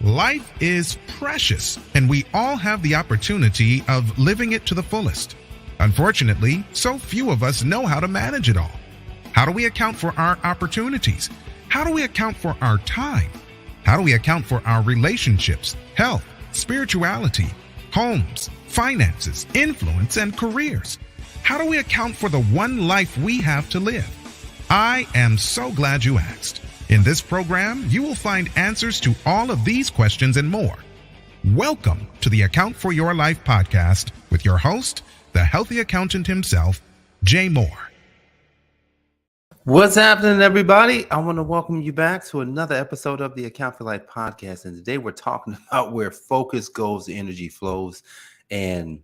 Life is precious, and we all have the opportunity of living it to the fullest. Unfortunately, so few of us know how to manage it all. How do we account for our opportunities? How do we account for our time? How do we account for our relationships, health, spirituality, homes, finances, influence, and careers? How do we account for the one life we have to live? I am so glad you asked. In this program, you will find answers to all of these questions and more. Welcome to the Account for Your Life podcast with your host, the healthy accountant himself, Jay Moore. What's happening, everybody? I want to welcome you back to another episode of the Account for Life podcast. And today we're talking about where focus goes, energy flows. And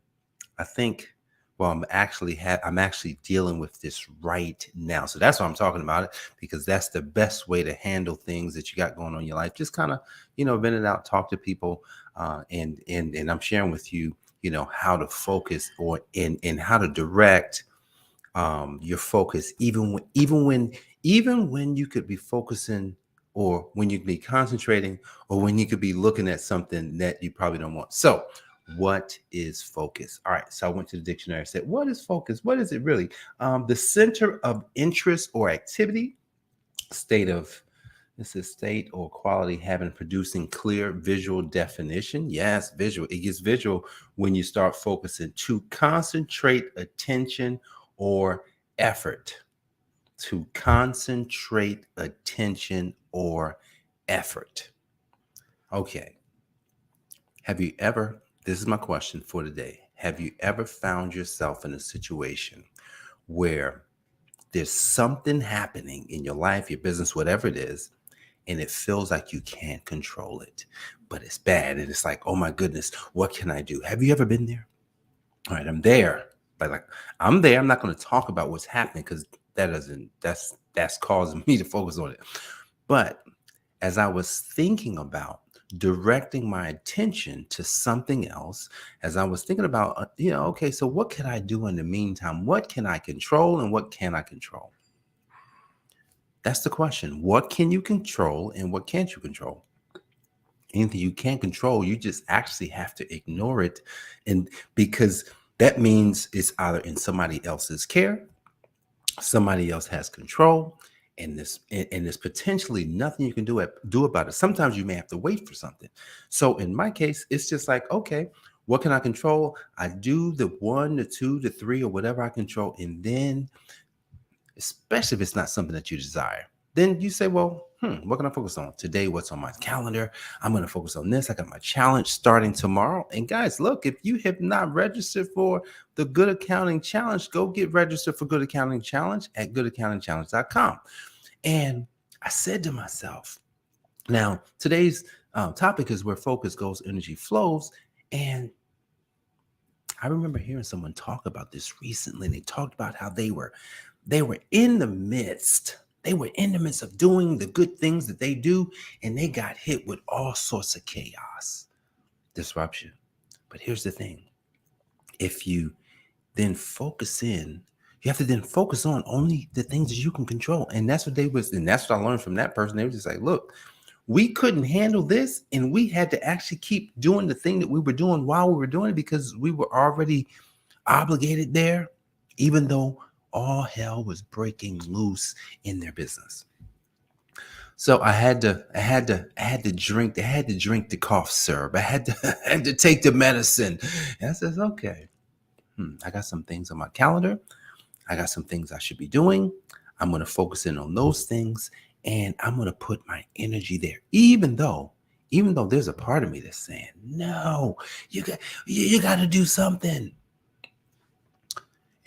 I think, I'm actually dealing with this right now. So that's why I'm talking about it, because that's the best way to handle things that you got going on in your life. Just kind of, vent it out, talk to people, and I'm sharing with you, how to focus and how to direct your focus, even when you could be focusing, or when you could be concentrating, or when you could be looking at something that you probably don't want. So what is focus? All right. So I went to the dictionary and said, what is focus? What is it really? The center of interest or activity, state or quality having producing clear visual definition. Yes, visual. It gets visual when you start focusing. To concentrate attention or effort. To concentrate attention or effort. Okay. This is my question for today. Have you ever found yourself in a situation where there's something happening in your life, your business, whatever it is, and it feels like you can't control it, but it's bad, and it's like, oh my goodness, what can I do? Have you ever been there? All right, I'm there. But I'm there. I'm not going to talk about what's happening, because that's causing me to focus on it. But as I was thinking about directing my attention to something else, as I was thinking about, okay, so what can I do in the meantime? What can I control and what can I control? That's the question. What can you control and what can't you control? Anything you can't control, you just actually have to ignore it. And because that means it's either in somebody else's care, somebody else has control, and there's potentially nothing you can do about it. Sometimes you may have to wait for something. So in my case, it's just like, okay, what can I control? I do the 1, the 2, the 3, or whatever I control. And then, especially if it's not something that you desire, then you say, well, what can I focus on today? What's on my calendar? I'm going to focus on this. I got my challenge starting tomorrow. And guys, look, if you have not registered for the Good Accounting Challenge, go get registered for Good Accounting Challenge at goodaccountingchallenge.com. And I said to myself, now today's topic is where focus goes, energy flows. And I remember hearing someone talk about this recently. They talked about how they were in the midst of doing the good things that they do, and they got hit with all sorts of chaos, disruption. But here's the thing. If you then focus in, you have to then focus on only the things that you can control. And that's what I learned from that person. They were just like, look, we couldn't handle this, and we had to actually keep doing the thing that we were doing while we were doing it, because we were already obligated there, even though all hell was breaking loose in their business. So I had to drink the cough syrup. I had to take the medicine. And I says, okay, I got some things on my calendar. I got some things I should be doing. I'm going to focus in on those things, and I'm going to put my energy there, even though there's a part of me that's saying, no, you got to do something.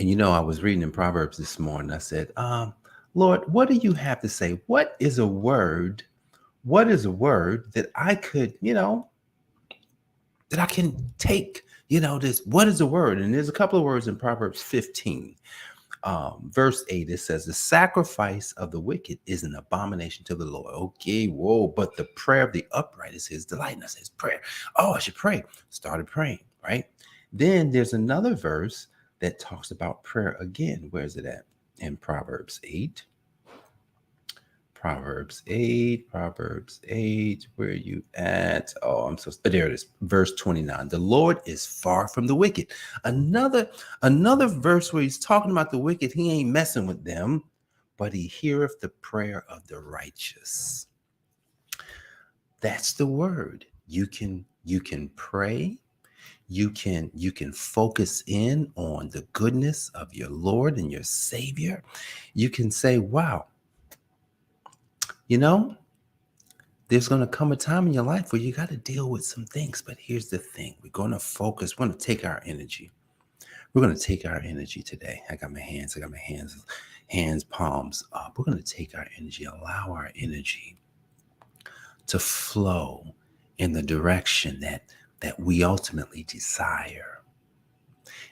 And I was reading in Proverbs this morning. I said, Lord, what do you have to say? What is a word? What is a word that I could, that I can take, this, what is a word? And there's a couple of words in Proverbs 15, verse 8. It says, the sacrifice of the wicked is an abomination to the Lord. Okay, whoa, but the prayer of the upright is his delight. And I says, prayer. Oh, I should pray. Started praying, right? Then there's another verse that talks about prayer again. Where is it at? In Proverbs 8. Proverbs 8, where are you at? Oh, there it is. Verse 29. The Lord is far from the wicked. Another verse where he's talking about the wicked. He ain't messing with them, but he heareth the prayer of the righteous. That's the word. You can pray. You can focus in on the goodness of your Lord and your Savior. You can say, wow, there's going to come a time in your life where you got to deal with some things. But here's the thing. We're going to focus. We're going to take our energy. We're going to take our energy today. I got my hands palms up. We're going to take our energy, allow our energy to flow in the direction that we ultimately desire.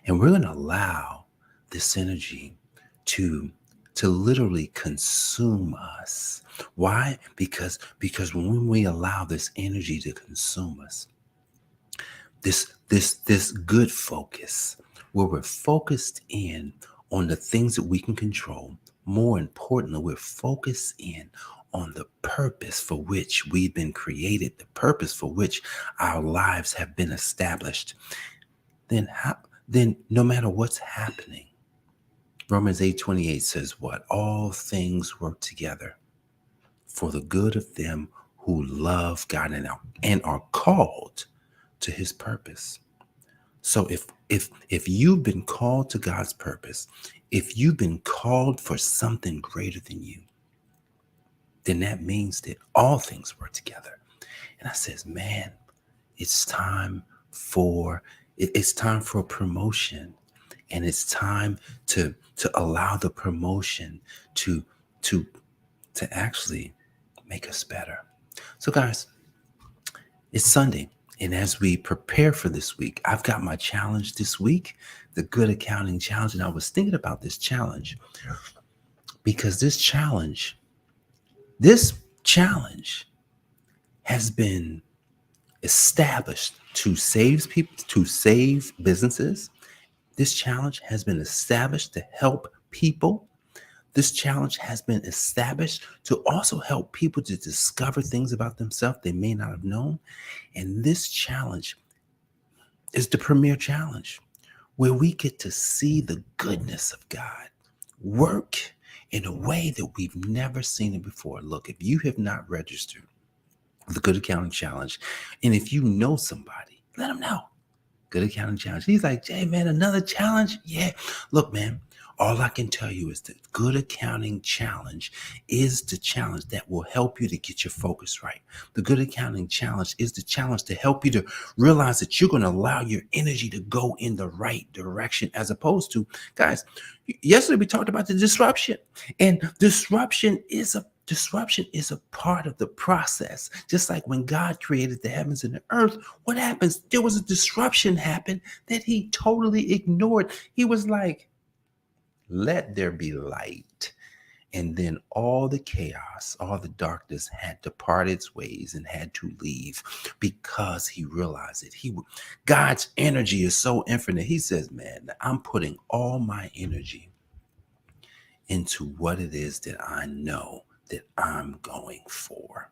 And we're going to allow this energy to literally consume us. Why? Because when we allow this energy to consume us, this good focus, where we're focused in on the things that we can control, more importantly, we're focused in on the purpose for which we've been created, the purpose for which our lives have been established, then no matter what's happening, Romans 8:28 says what? All things work together for the good of them who love God and are called to his purpose. So if you've been called to God's purpose, if you've been called for something greater than you, then that means that all things work together. And I says, man, it's time for a promotion, and it's time to allow the promotion to actually make us better. So guys, it's Sunday. And as we prepare for this week, I've got my challenge this week, the Good Accounting Challenge. And I was thinking about this challenge because this challenge has been established to save people, to save businesses. This challenge has been established to help people. This challenge has been established to also help people to discover things about themselves they may not have known. And this challenge is the premier challenge where we get to see the goodness of God work in a way that we've never seen it before. Look, if you have not registered the Good Accounting Challenge, and if you know somebody, let them know. Good Accounting Challenge. He's like, Jay, man, another challenge? Yeah. Look, man, all I can tell you is the Good Accounting Challenge is the challenge that will help you to get your focus right. The Good Accounting Challenge is the challenge to help you to realize that you're going to allow your energy to go in the right direction, as opposed to, guys, yesterday we talked about the disruption, and disruption is a part of the process. Just like when God created the heavens and the earth, what happens? There was a disruption happen that he totally ignored. He was like, let there be light. And then all the chaos, all the darkness had to part its ways and had to leave, because he realized that God's energy is so infinite. He says, man, I'm putting all my energy into what it is that I know that I'm going for.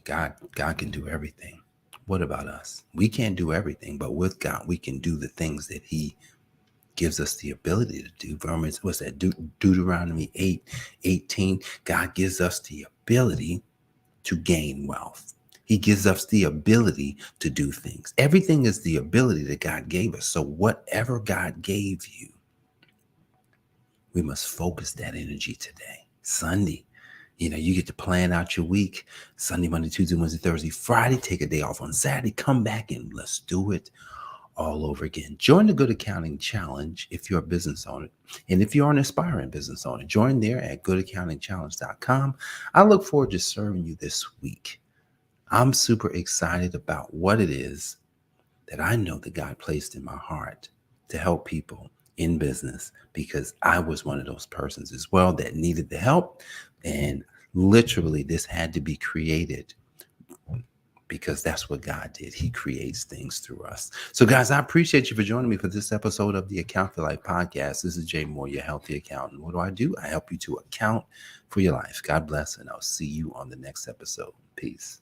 God can do everything. What about us? We can't do everything, but with God, we can do the things that he gives us the ability to do. What's that? Deuteronomy 8:18. God gives us the ability to gain wealth. He gives us the ability to do things. Everything is the ability that God gave us. So whatever God gave you, we must focus that energy today. Sunday, you get to plan out your week. Sunday, Monday, Tuesday, Wednesday, Thursday, Friday. Take a day off on Saturday. Come back and let's do it all over again. Join the Good Accounting Challenge if you're a business owner. And if you're an aspiring business owner, join there at goodaccountingchallenge.com. I look forward to serving you this week. I'm super excited about what it is that I know that God placed in my heart to help people in business, because I was one of those persons as well that needed the help. And literally this had to be created because that's what God did. He creates things through us. So, guys, I appreciate you for joining me for this episode of the Account for Life podcast. This is Jay Moore, your healthy accountant. What do? I help you to account for your life. God bless, and I'll see you on the next episode. Peace.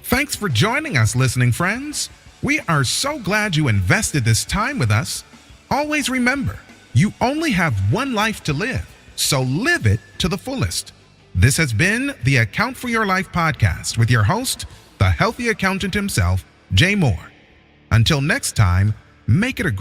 Thanks for joining us, listening friends. We are so glad you invested this time with us. Always remember, you only have one life to live, so live it to the fullest. This has been the Account for Your Life podcast with your host, the healthy accountant himself, Jay Moore. Until next time, make it a great